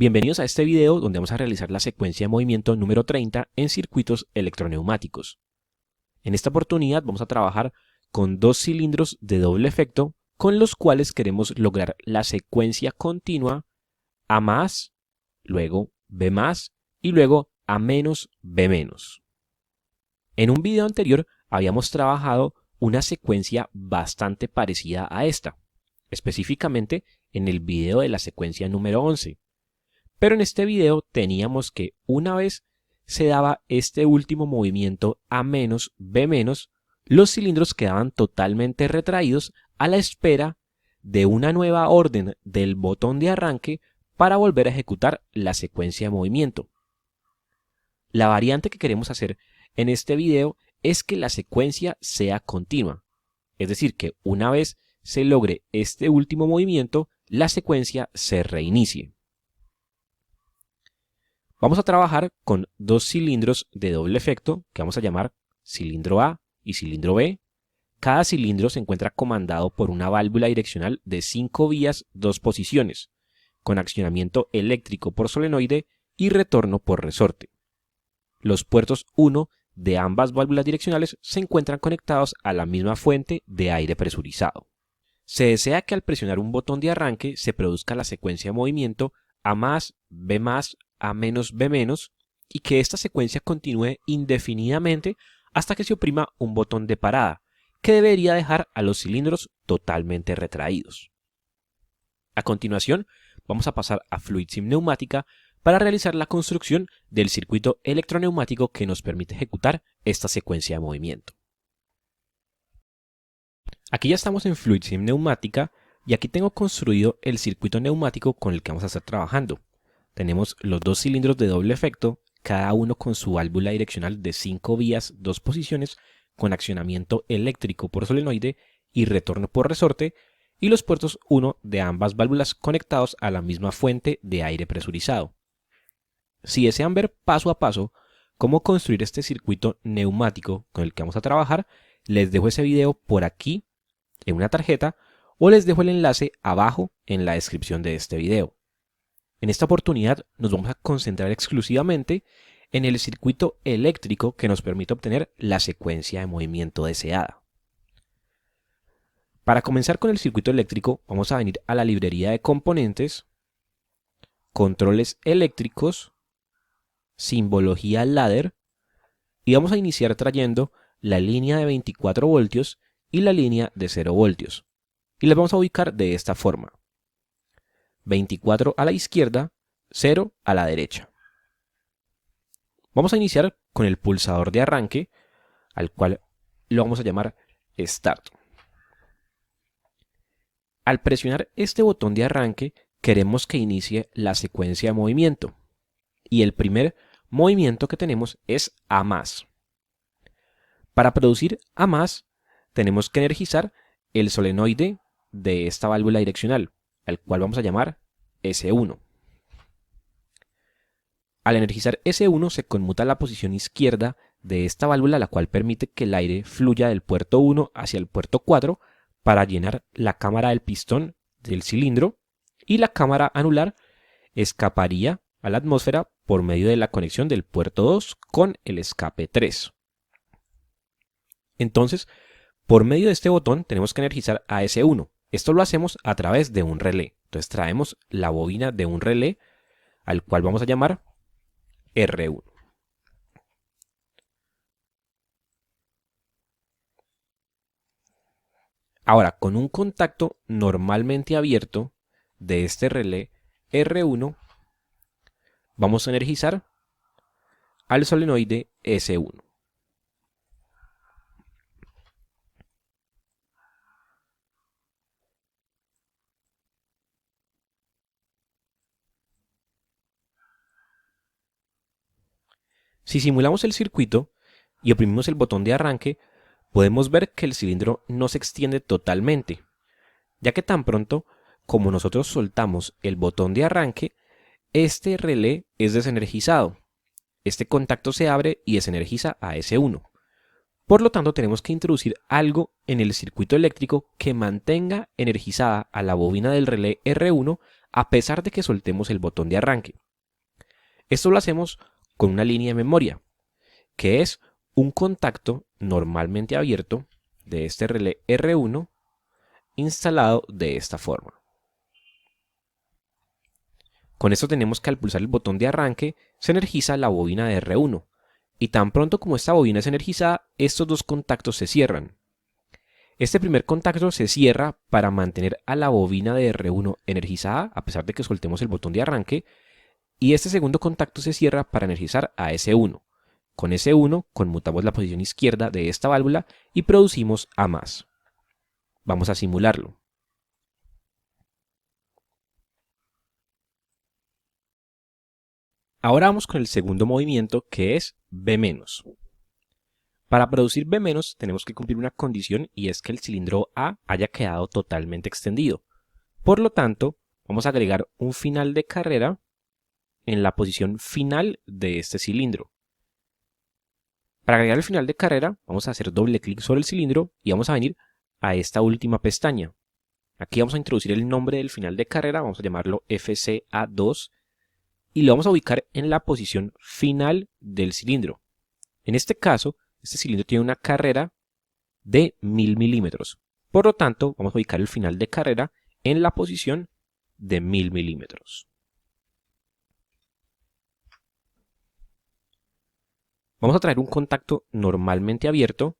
Bienvenidos a este video donde vamos a realizar la secuencia de movimiento número 30 en circuitos electroneumáticos. En esta oportunidad vamos a trabajar con dos cilindros de doble efecto con los cuales queremos lograr la secuencia continua A más, luego B más y luego A menos B menos. En un video anterior habíamos trabajado una secuencia bastante parecida a esta, específicamente en el video de la secuencia número 11. Pero en este video teníamos que una vez se daba este último movimiento A menos B menos, los cilindros quedaban totalmente retraídos a la espera de una nueva orden del botón de arranque para volver a ejecutar la secuencia de movimiento. La variante que queremos hacer en este video es que la secuencia sea continua, es decir, que una vez se logre este último movimiento, la secuencia se reinicie. Vamos a trabajar con dos cilindros de doble efecto que vamos a llamar cilindro A y cilindro B. Cada cilindro se encuentra comandado por una válvula direccional de 5 vías, 2 posiciones, con accionamiento eléctrico por solenoide y retorno por resorte. Los puertos 1 de ambas válvulas direccionales se encuentran conectados a la misma fuente de aire presurizado. Se desea que al presionar un botón de arranque se produzca la secuencia de movimiento A más, B más, A menos B menos y que esta secuencia continúe indefinidamente hasta que se oprima un botón de parada, que debería dejar a los cilindros totalmente retraídos. A continuación, vamos a pasar a FluidSim Neumática para realizar la construcción del circuito electroneumático que nos permite ejecutar esta secuencia de movimiento. Aquí ya estamos en FluidSim Neumática y aquí tengo construido el circuito neumático con el que vamos a estar trabajando. Tenemos los dos cilindros de doble efecto, cada uno con su válvula direccional de 5 vías, 2 posiciones, con accionamiento eléctrico por solenoide y retorno por resorte, y los puertos 1 de ambas válvulas conectados a la misma fuente de aire presurizado. Si desean ver paso a paso cómo construir este circuito neumático con el que vamos a trabajar, les dejo ese video por aquí en una tarjeta o les dejo el enlace abajo en la descripción de este video. En esta oportunidad nos vamos a concentrar exclusivamente en el circuito eléctrico que nos permite obtener la secuencia de movimiento deseada. Para comenzar con el circuito eléctrico vamos a venir a la librería de componentes, controles eléctricos, simbología ladder y vamos a iniciar trayendo la línea de 24 voltios y la línea de 0 voltios y las vamos a ubicar de esta forma: 24 a la izquierda, 0 a la derecha. Vamos a iniciar con el pulsador de arranque, al cual lo vamos a llamar Start. Al presionar este botón de arranque, queremos que inicie la secuencia de movimiento. Y el primer movimiento que tenemos es A más. Para producir A más, tenemos que energizar el solenoide de esta válvula direccional, al cual vamos a llamar S1. Al energizar S1 se conmuta la posición izquierda de esta válvula, la cual permite que el aire fluya del puerto 1 hacia el puerto 4 para llenar la cámara del pistón del cilindro, y la cámara anular escaparía a la atmósfera por medio de la conexión del puerto 2 con el escape 3. Entonces, por medio de este botón tenemos que energizar a S1. Esto lo hacemos a través de un relé. Entonces traemos la bobina de un relé, al cual vamos a llamar R1. Ahora, con un contacto normalmente abierto de este relé R1, vamos a energizar al solenoide S1. Si simulamos el circuito y oprimimos el botón de arranque, podemos ver que el cilindro no se extiende totalmente, ya que tan pronto como nosotros soltamos el botón de arranque, este relé es desenergizado. Este contacto se abre y desenergiza a S1. Por lo tanto, tenemos que introducir algo en el circuito eléctrico que mantenga energizada a la bobina del relé R1 a pesar de que soltemos el botón de arranque. Esto lo hacemos con una línea de memoria, que es un contacto normalmente abierto de este relé R1 instalado de esta forma. Con esto tenemos que al pulsar el botón de arranque se energiza la bobina de R1 y tan pronto como esta bobina es energizada, estos dos contactos se cierran. Este primer contacto se cierra para mantener a la bobina de R1 energizada a pesar de que soltemos el botón de arranque, y este segundo contacto se cierra para energizar a S1. Con S1 conmutamos la posición izquierda de esta válvula y producimos A+. Vamos a simularlo. Ahora vamos con el segundo movimiento, que es B-. Para producir B- tenemos que cumplir una condición, y es que el cilindro A haya quedado totalmente extendido. Por lo tanto, vamos a agregar un final de carrera en la posición final de este cilindro. Para agregar el final de carrera, vamos a hacer doble clic sobre el cilindro y vamos a venir a esta última pestaña. Aquí vamos a introducir el nombre del final de carrera, vamos a llamarlo FCA2, y lo vamos a ubicar en la posición final del cilindro. En este caso, este cilindro tiene una carrera de 1000 milímetros. Por lo tanto, vamos a ubicar el final de carrera en la posición de 1000 milímetros. Vamos a traer un contacto normalmente abierto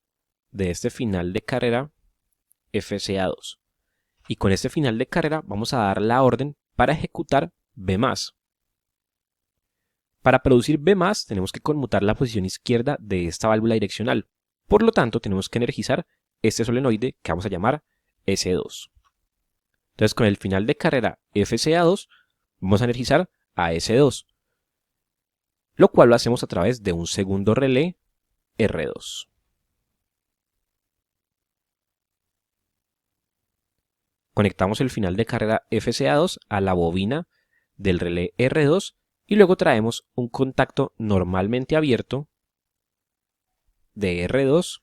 de este final de carrera FCA2. Y con este final de carrera vamos a dar la orden para ejecutar B+. Para producir B+, tenemos que conmutar la posición izquierda de esta válvula direccional. Por lo tanto, tenemos que energizar este solenoide que vamos a llamar S2. Entonces, con el final de carrera FCA2, vamos a energizar a S2, lo cual lo hacemos a través de un segundo relé R2. Conectamos el final de carrera FCA2 a la bobina del relé R2 y luego traemos un contacto normalmente abierto de R2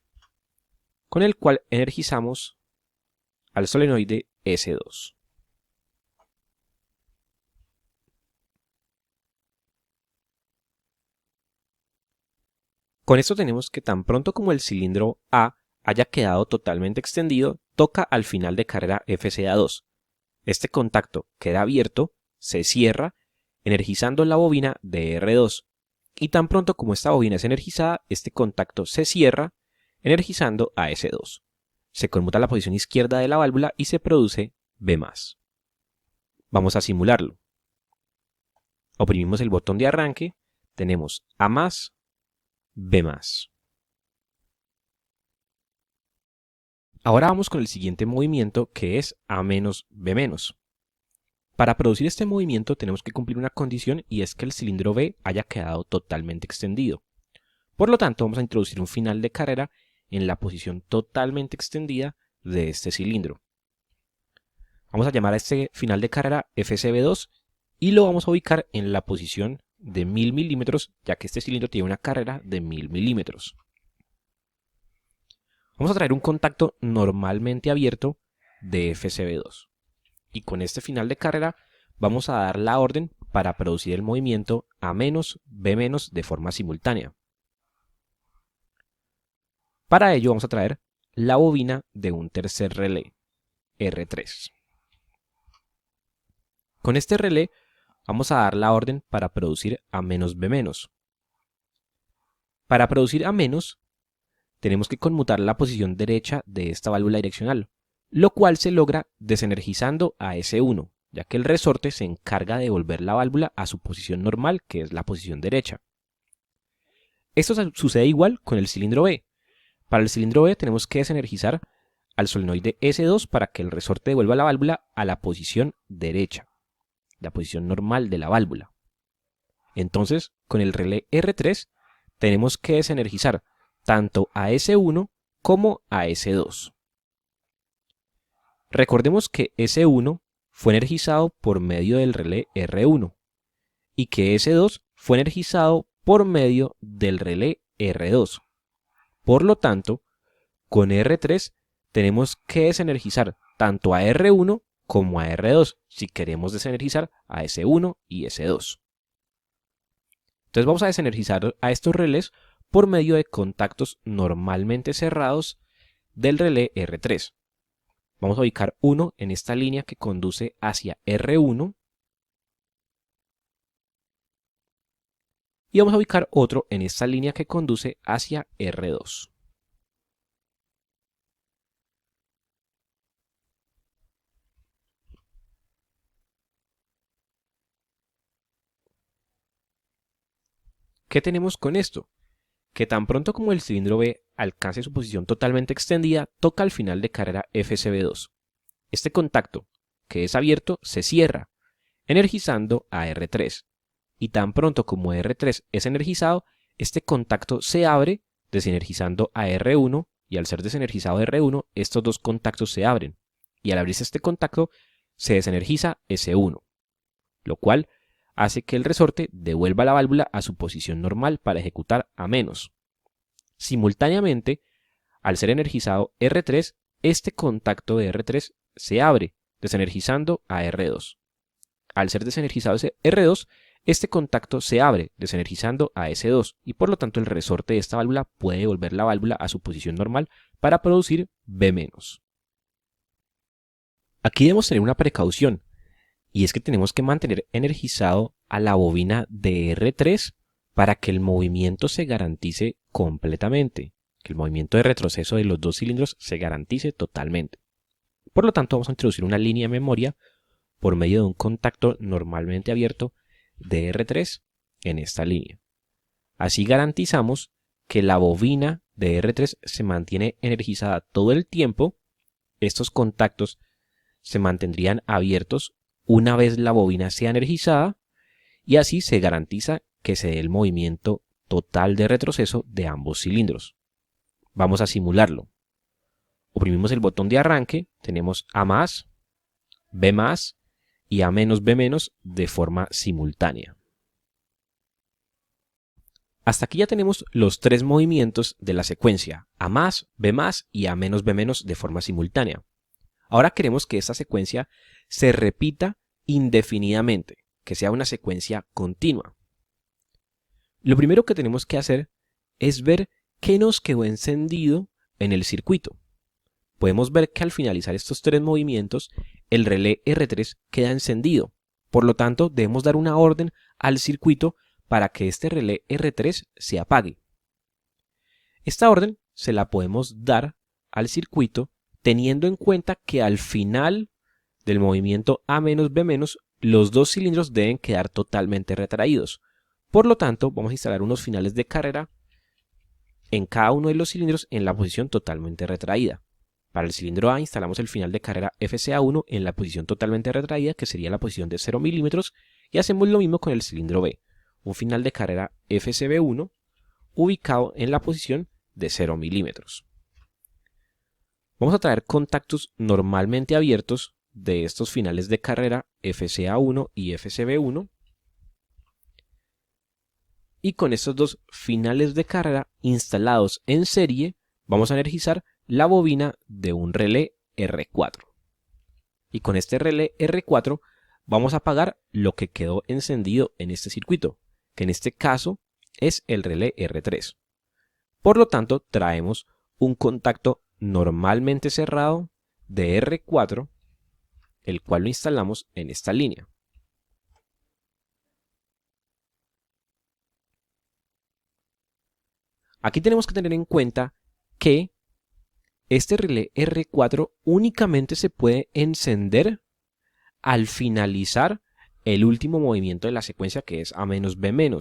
con el cual energizamos al solenoide S2. Con esto tenemos que tan pronto como el cilindro A haya quedado totalmente extendido, toca al final de carrera FCA2. Este contacto queda abierto, se cierra, energizando la bobina de R2. Y tan pronto como esta bobina es energizada, este contacto se cierra, energizando a S2. Se conmuta la posición izquierda de la válvula y se produce B+. Vamos a simularlo. Oprimimos el botón de arranque, tenemos A+, B+. Ahora vamos con el siguiente movimiento, que es A-B-. Para producir este movimiento tenemos que cumplir una condición, y es que el cilindro B haya quedado totalmente extendido. Por lo tanto, vamos a introducir un final de carrera en la posición totalmente extendida de este cilindro. Vamos a llamar a este final de carrera FCB2 y lo vamos a ubicar en la posición de 1000 milímetros, ya que este cilindro tiene una carrera de 1000 milímetros. Vamos a traer un contacto normalmente abierto de FCB2. Y con este final de carrera vamos a dar la orden para producir el movimiento A-B- de forma simultánea. Para ello vamos a traer la bobina de un tercer relé, R3. Con este relé vamos a dar la orden para producir A-B-. Para producir A-, tenemos que conmutar la posición derecha de esta válvula direccional, lo cual se logra desenergizando a S1, ya que el resorte se encarga de devolver la válvula a su posición normal, que es la posición derecha. Esto sucede igual con el cilindro B. Para el cilindro B tenemos que desenergizar al solenoide S2 para que el resorte devuelva la válvula a la posición derecha, la posición normal de la válvula. Entonces, con el relé R3 tenemos que desenergizar tanto a S1 como a S2. Recordemos que S1 fue energizado por medio del relé R1 y que S2 fue energizado por medio del relé R2. Por lo tanto, con R3 tenemos que desenergizar tanto a R1 como a R2 si queremos desenergizar a S1 y S2. Entonces vamos a desenergizar a estos relés por medio de contactos normalmente cerrados del relé R3. Vamos a ubicar uno en esta línea que conduce hacia R1 y vamos a ubicar otro en esta línea que conduce hacia R2. ¿Qué tenemos con esto? Que tan pronto como el cilindro B alcance su posición totalmente extendida, toca al final de carrera FCB2. Este contacto, que es abierto, se cierra, energizando a R3. Y tan pronto como R3 es energizado, este contacto se abre, desenergizando a R1, y al ser desenergizado R1, estos dos contactos se abren. Y al abrirse este contacto, se desenergiza S1, lo cual hace que el resorte devuelva la válvula a su posición normal para ejecutar a menos. Simultáneamente, al ser energizado R3, este contacto de R3 se abre, desenergizando a R2. Al ser desenergizado ese R2, este contacto se abre, desenergizando a S2, y por lo tanto el resorte de esta válvula puede devolver la válvula a su posición normal para producir B-. Aquí debemos tener una precaución, y es que tenemos que mantener energizado a la bobina de R3 para que el movimiento se garantice completamente, que el movimiento de retroceso de los dos cilindros se garantice totalmente. Por lo tanto, vamos a introducir una línea de memoria por medio de un contacto normalmente abierto de R3 en esta línea. Así garantizamos que la bobina de R3 se mantiene energizada todo el tiempo. Estos contactos se mantendrían abiertos una vez la bobina sea energizada y así se garantiza que se dé el movimiento total de retroceso de ambos cilindros. Vamos a simularlo. Oprimimos el botón de arranque, tenemos A+, B+, y A-, B- de forma simultánea. Hasta aquí ya tenemos los tres movimientos de la secuencia A+, B+, y A-, B- de forma simultánea. Ahora queremos que esta secuencia se repita indefinidamente, que sea una secuencia continua. Lo primero que tenemos que hacer es ver qué nos quedó encendido en el circuito. Podemos ver que al finalizar estos tres movimientos, el relé R3 queda encendido. Por lo tanto, debemos dar una orden al circuito para que este relé R3 se apague. Esta orden se la podemos dar al circuito teniendo en cuenta que al final del movimiento A-, B-, los dos cilindros deben quedar totalmente retraídos. Por lo tanto, vamos a instalar unos finales de carrera en cada uno de los cilindros en la posición totalmente retraída. Para el cilindro A instalamos el final de carrera FCA1 en la posición totalmente retraída, que sería la posición de 0 milímetros, y hacemos lo mismo con el cilindro B, un final de carrera FCB1 ubicado en la posición de 0 milímetros. Vamos a traer contactos normalmente abiertos de estos finales de carrera FCA1 y FCB1, y con estos dos finales de carrera instalados en serie vamos a energizar la bobina de un relé R4. Y con este relé R4 vamos a apagar lo que quedó encendido en este circuito, que en este caso es el relé R3. Por lo tanto, traemos un contacto normalmente cerrado de R4, el cual lo instalamos en esta línea. Aquí tenemos que tener en cuenta que este relé R4 únicamente se puede encender al finalizar el último movimiento de la secuencia, que es A-, B-.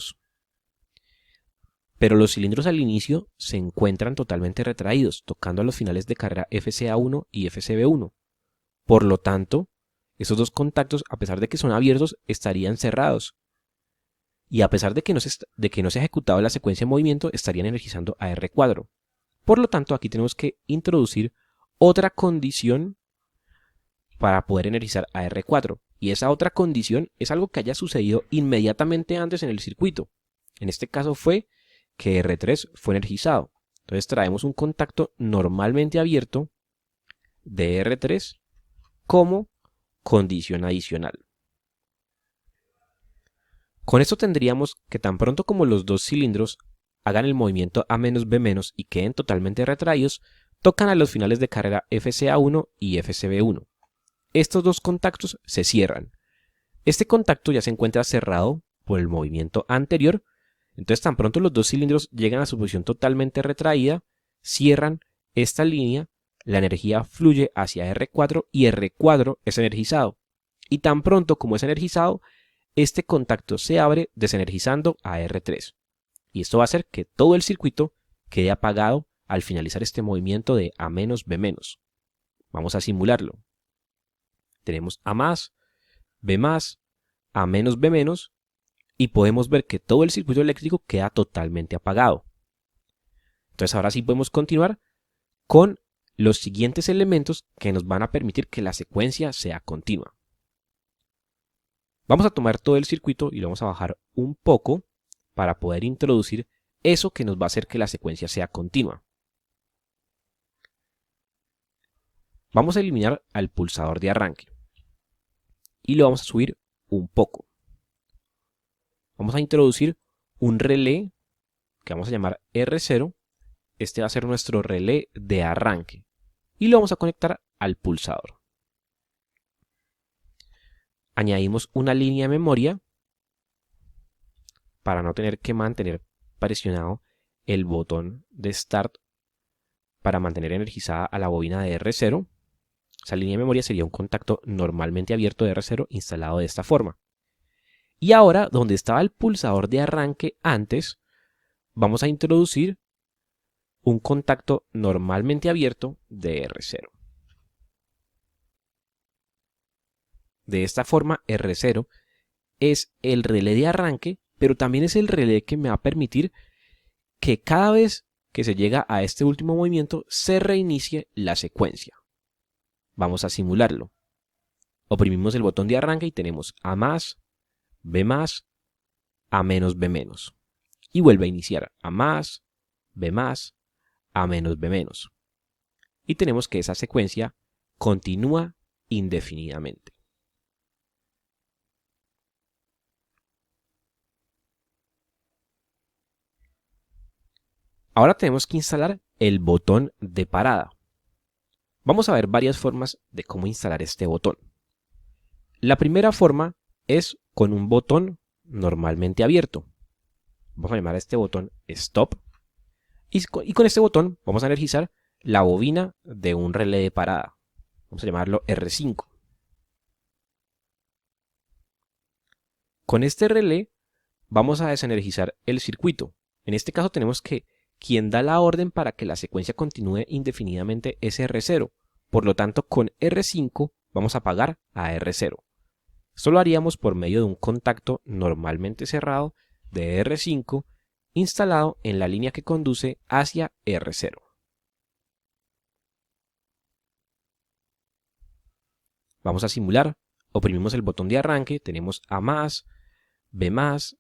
Pero los cilindros al inicio se encuentran totalmente retraídos, tocando a los finales de carrera FCA1 y FCB1. Por lo tanto, esos dos contactos, a pesar de que son abiertos, estarían cerrados. Y a pesar de que no se ha ejecutado la secuencia de movimiento, estarían energizando a R4. Por lo tanto, aquí tenemos que introducir otra condición para poder energizar a R4. Y esa otra condición es algo que haya sucedido inmediatamente antes en el circuito. En este caso fue que R3 fue energizado. Entonces traemos un contacto normalmente abierto de R3 como condición adicional. Con esto tendríamos que tan pronto como los dos cilindros hagan el movimiento A menos B menos y queden totalmente retraídos, tocan a los finales de carrera FCA1 y FCB1. Estos dos contactos se cierran. Este contacto ya se encuentra cerrado por el movimiento anterior, entonces tan pronto los dos cilindros llegan a su posición totalmente retraída, cierran esta línea, la energía fluye hacia R4 y R4 es energizado. Y tan pronto como es energizado, este contacto se abre desenergizando a R3. Y esto va a hacer que todo el circuito quede apagado al finalizar este movimiento de A menos B menos. Vamos a simularlo. Tenemos A más, B más, A menos B menos, y podemos ver que todo el circuito eléctrico queda totalmente apagado. Entonces ahora sí podemos continuar con los siguientes elementos que nos van a permitir que la secuencia sea continua. Vamos a tomar todo el circuito y lo vamos a bajar un poco para poder introducir eso que nos va a hacer que la secuencia sea continua. Vamos a eliminar al pulsador de arranque y lo vamos a subir un poco. Vamos a introducir un relé que vamos a llamar R0. Este va a ser nuestro relé de arranque y lo vamos a conectar al pulsador. Añadimos una línea de memoria para no tener que mantener presionado el botón de Start para mantener energizada a la bobina de R0. Esa línea de memoria sería un contacto normalmente abierto de R0 instalado de esta forma. Y ahora, donde estaba el pulsador de arranque antes, vamos a introducir un contacto normalmente abierto de R0. De esta forma, R0 es el relé de arranque, pero también es el relé que me va a permitir que cada vez que se llega a este último movimiento se reinicie la secuencia. Vamos a simularlo. Oprimimos el botón de arranque y tenemos A más, B más, A menos B menos. Y vuelve a iniciar A más, B más, A menos B menos. Y tenemos que esa secuencia continúa indefinidamente. Ahora tenemos que instalar el botón de parada. Vamos a ver varias formas de cómo instalar este botón. La primera forma es con un botón normalmente abierto. Vamos a llamar a este botón Stop. Y con este botón vamos a energizar la bobina de un relé de parada. Vamos a llamarlo R5. Con este relé vamos a desenergizar el circuito. En este caso tenemos que quien da la orden para que la secuencia continúe indefinidamente es R0. Por lo tanto, con R5 vamos a apagar a R0. Esto lo haríamos por medio de un contacto normalmente cerrado de R5 instalado en la línea que conduce hacia R0. Vamos a simular. Oprimimos el botón de arranque, tenemos A más, B más,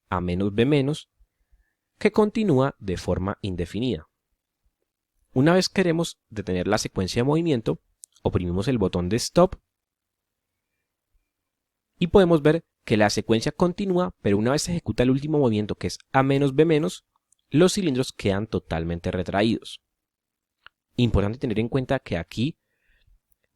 A menos B menos, que continúa de forma indefinida. Una vez queremos detener la secuencia de movimiento, oprimimos el botón de Stop y podemos ver que la secuencia continúa, pero una vez se ejecuta el último movimiento, que es A menos B menos, los cilindros quedan totalmente retraídos. Importante tener en cuenta que aquí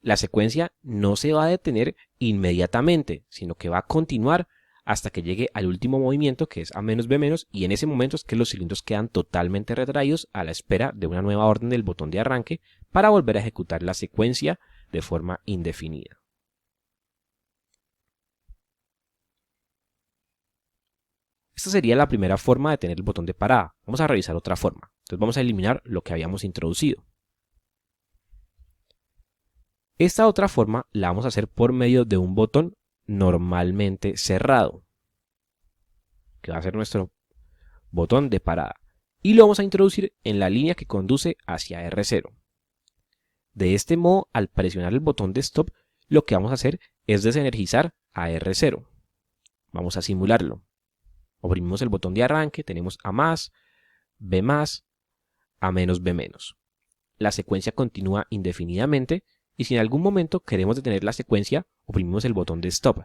la secuencia no se va a detener inmediatamente, sino que va a continuar hasta que llegue al último movimiento, que es A menos B menos, y en ese momento es que los cilindros quedan totalmente retraídos a la espera de una nueva orden del botón de arranque para volver a ejecutar la secuencia de forma indefinida. Esta sería la primera forma de tener el botón de parada. Vamos a revisar otra forma. Entonces vamos a eliminar lo que habíamos introducido. Esta otra forma la vamos a hacer por medio de un botón normalmente cerrado, que va a ser nuestro botón de parada, y lo vamos a introducir en la línea que conduce hacia R0. De este modo, al presionar el botón de Stop, lo que vamos a hacer es desenergizar a R0. Vamos a simularlo. Oprimimos el botón de arranque, tenemos A más, A menos B menos. La secuencia continúa indefinidamente y si en algún momento queremos detener la secuencia, oprimimos el botón de Stop.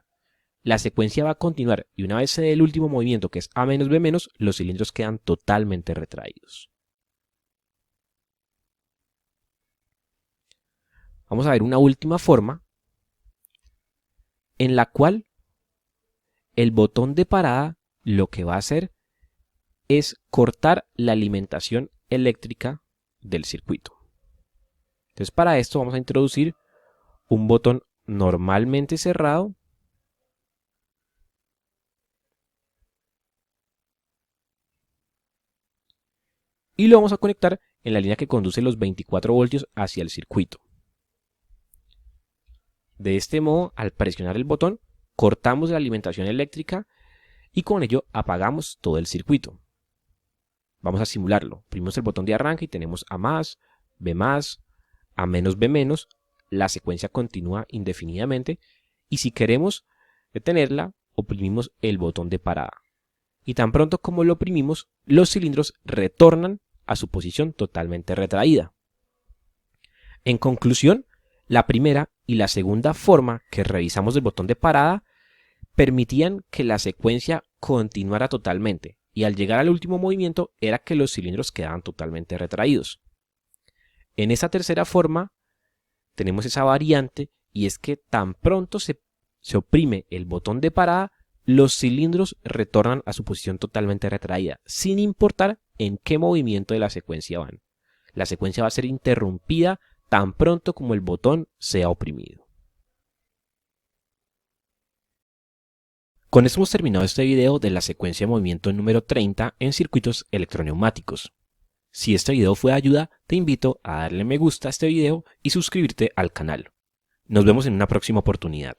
La secuencia va a continuar y una vez se dé el último movimiento, que es A menos B menos, los cilindros quedan totalmente retraídos. Vamos a ver una última forma en la cual el botón de parada lo que va a hacer es cortar la alimentación eléctrica del circuito. Entonces para esto vamos a introducir un botón normalmente cerrado y lo vamos a conectar en la línea que conduce los 24 voltios hacia el circuito. De este modo, al presionar el botón, cortamos la alimentación eléctrica y con ello apagamos todo el circuito. Vamos a simularlo. Oprimimos el botón de arranque y tenemos A más, B más, A menos B menos. La secuencia continúa indefinidamente y si queremos detenerla, oprimimos el botón de parada. Y tan pronto como lo oprimimos, los cilindros retornan a su posición totalmente retraída. En conclusión, la primera y la segunda forma que revisamos del botón de parada permitían que la secuencia continuara totalmente y al llegar al último movimiento era que los cilindros quedaban totalmente retraídos. En esa tercera forma tenemos esa variante y es que tan pronto se oprime el botón de parada, los cilindros retornan a su posición totalmente retraída, sin importar en qué movimiento de la secuencia van. La secuencia va a ser interrumpida tan pronto como el botón sea oprimido. Con esto hemos terminado este video de la secuencia de movimiento número 30 en circuitos electroneumáticos. Si este video fue de ayuda, te invito a darle me gusta a este video y suscribirte al canal. Nos vemos en una próxima oportunidad.